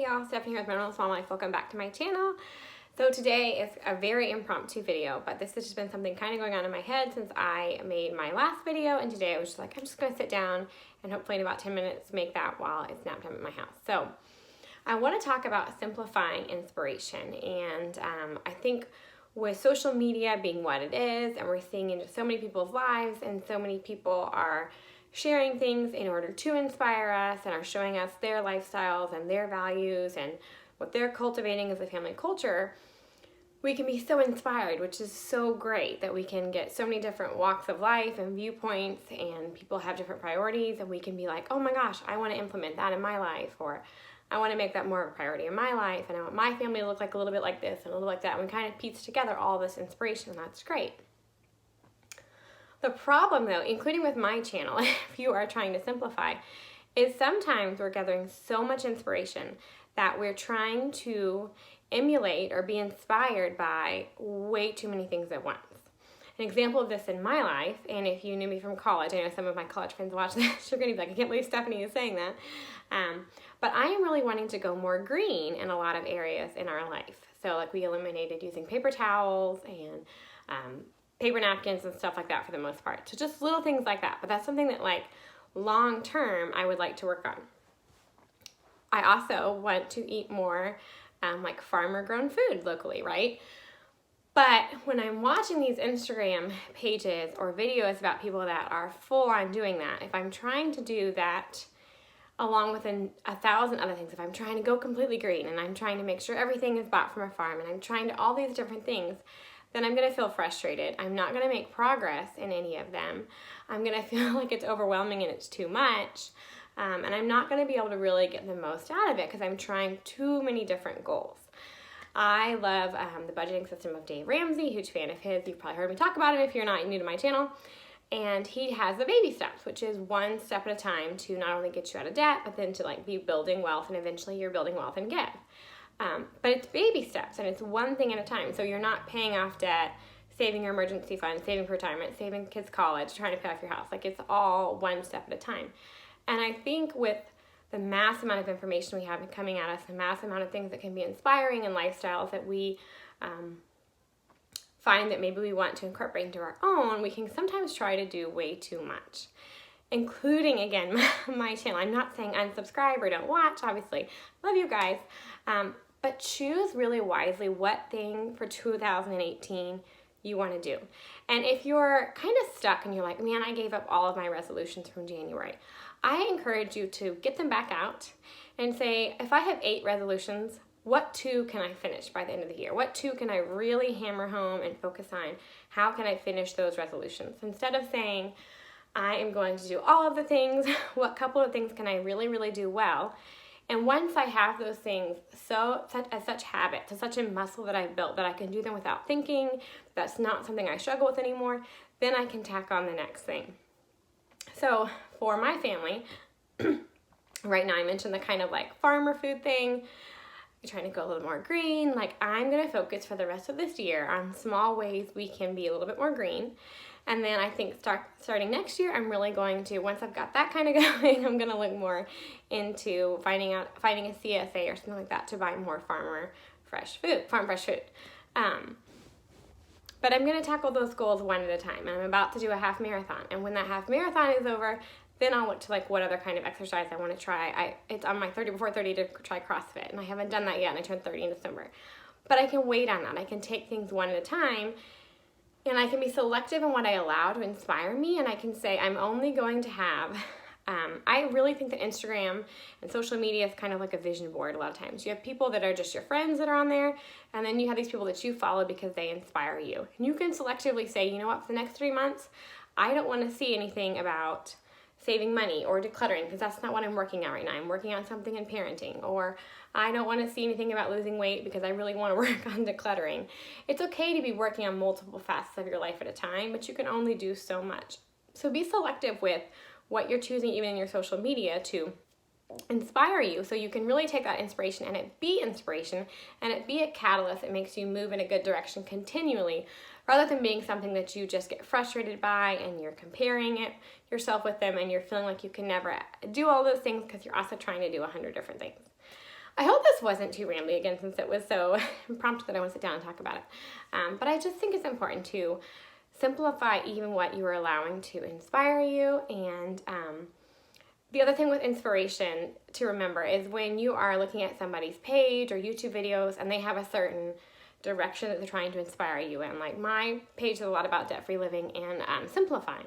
Hey y'all, Stephanie here with Minimal Small Life. Welcome back to my channel. So today is a very impromptu video, but this has just been something kind of going on in my head since I made my last video, and today I was just like, I'm just gonna sit down and hopefully in about 10 minutes make that while it's nap time at my house. So I want to talk about simplifying inspiration, and I think with social media being what it is, and we're seeing into so many people's lives, and so many people are sharing things in order to inspire us and are showing us their lifestyles and their values and what they're cultivating as a family culture, we can be so inspired, which is so great that we can get so many different walks of life and viewpoints, and people have different priorities, and we can be like, oh my gosh, I want to implement that in my life, or I want to make that more of a priority in my life, and I want my family to look like a little bit like this and a little like that. And we kind of piece together all this inspiration, and that's great. The problem though, including with my channel, if you are trying to simplify, is sometimes we're gathering so much inspiration that we're trying to emulate or be inspired by way too many things at once. An example of this in my life, and if you knew me from college, I know some of my college friends watch this, you're gonna be like, I can't believe Stephanie is saying that. But I am really wanting to go more green in a lot of areas in our life. So like we eliminated using paper towels and paper napkins and stuff like that for the most part. So just little things like that. But that's something that like long term I would like to work on. I also want to eat more like farmer grown food locally, right? But when I'm watching these Instagram pages or videos about people that are full on doing that, if I'm trying to do that along with 1,000 other things, if I'm trying to go completely green and I'm trying to make sure everything is bought from a farm and I'm trying to all these different things, then I'm gonna feel frustrated. I'm not gonna make progress in any of them. I'm gonna feel like it's overwhelming and it's too much. And I'm not gonna be able to really get the most out of it because I'm trying too many different goals. I love the budgeting system of Dave Ramsey, huge fan of his. You've probably heard me talk about it if you're not new to my channel. And he has the baby steps, which is one step at a time to not only get you out of debt, but then to like be building wealth, and eventually you're building wealth and give. But it's baby steps, and it's one thing at a time. So you're not paying off debt, saving your emergency fund, saving for retirement, saving kids' college, trying to pay off your house. Like it's all one step at a time. And I think with the mass amount of information we have coming at us, the mass amount of things that can be inspiring and lifestyles that we find that maybe we want to incorporate into our own, we can sometimes try to do way too much. Including, again, my channel. I'm not saying unsubscribe or don't watch, obviously. Love you guys. But choose really wisely what thing for 2018 you want to do. And if you're kind of stuck and you're like, man, I gave up all of my resolutions from January, I encourage you to get them back out and say, if I have 8 resolutions, what 2 can I finish by the end of the year? What 2 can I really hammer home and focus on? How can I finish those resolutions? Instead of saying, I am going to do all of the things, what couple of things can I really, really do well? And once I have those things as such habits, as such a muscle that I've built that I can do them without thinking, that's not something I struggle with anymore, then I can tack on the next thing. So for my family, right now I mentioned the kind of like farmer food thing, trying to go a little more green. Like I'm gonna focus for the rest of this year on small ways we can be a little bit more green. And then I think starting next year, I'm really going to, once I've got that kind of going, I'm gonna look more into finding a CSA or something like that to buy more farm fresh food. But I'm gonna tackle those goals one at a time. And I'm about to do a half marathon. And when that half marathon is over, then I'll look to like what other kind of exercise I wanna try. It's on my 30 before 30 to try CrossFit, and I haven't done that yet, and I turned 30 in December. But I can wait on that. I can take things one at a time. And I can be selective in what I allow to inspire me, and I can say I'm only going to have, I really think that Instagram and social media is kind of like a vision board a lot of times. You have people that are just your friends that are on there, and then you have these people that you follow because they inspire you. And you can selectively say, you know what, for the next 3 months, I don't want to see anything about saving money or decluttering because that's not what I'm working on right now. I'm working on something in parenting, or I don't want to see anything about losing weight because I really want to work on decluttering. It's okay to be working on multiple facets of your life at a time, but you can only do so much. So be selective with what you're choosing even in your social media to inspire you, so you can really take that inspiration and it be inspiration and it be a catalyst that makes you move in a good direction continually, rather than being something that you just get frustrated by and you're comparing yourself with them and you're feeling like you can never do all those things because you're also trying to do 100 different things. I hope this this wasn't too rambly again, since it was so impromptu that I want to sit down and talk about it. But I just think it's important to simplify even what you are allowing to inspire you. And the other thing with inspiration to remember is when you are looking at somebody's page or YouTube videos and they have a certain direction that they're trying to inspire you in. Like my page is a lot about debt-free living and simplifying.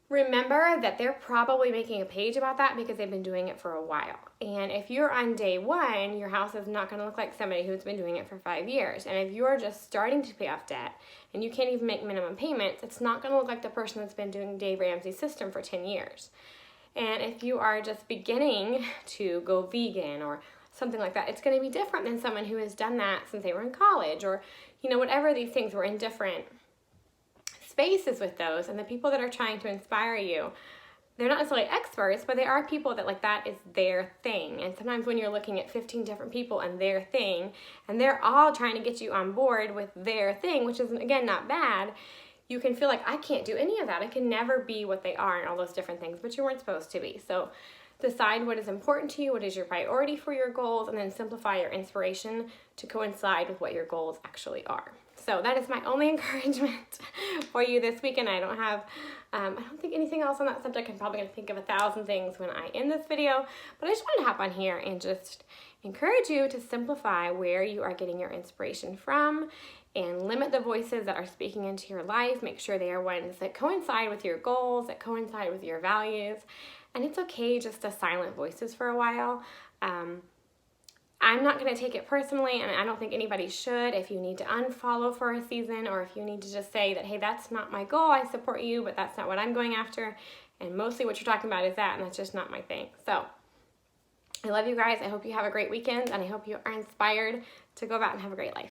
Remember that they're probably making a page about that because they've been doing it for a while. And if you're on day one, your house is not going to look like somebody who's been doing it for 5 years. And if you're just starting to pay off debt and you can't even make minimum payments, it's not going to look like the person that's been doing Dave Ramsey's system for 10 years. And if you are just beginning to go vegan or something like that, it's going to be different than someone who has done that since they were in college, or, you know, whatever these things. We're in different spaces with those. And the people that are trying to inspire you, they're not necessarily experts, but they are people that, like, that is their thing. And sometimes when you're looking at 15 different people and their thing, and they're all trying to get you on board with their thing, which is, again, not bad, you can feel like, I can't do any of that. I can never be what they are and all those different things, but you weren't supposed to be. So decide what is important to you, what is your priority for your goals, and then simplify your inspiration to coincide with what your goals actually are. So that is my only encouragement for you this week, and I don't have, I don't think anything else on that subject. I'm probably going to think of 1,000 things when I end this video, but I just wanted to hop on here and just encourage you to simplify where you are getting your inspiration from and limit the voices that are speaking into your life. Make sure they are ones that coincide with your goals, that coincide with your values, and it's okay just to silent voices for a while. I'm not going to take it personally, and I don't think anybody should. If you need to unfollow for a season, or if you need to just say that, hey, that's not my goal, I support you, but that's not what I'm going after, and mostly what you're talking about is that, and that's just not my thing. So I love you guys. I hope you have a great weekend, and I hope you are inspired to go out and have a great life.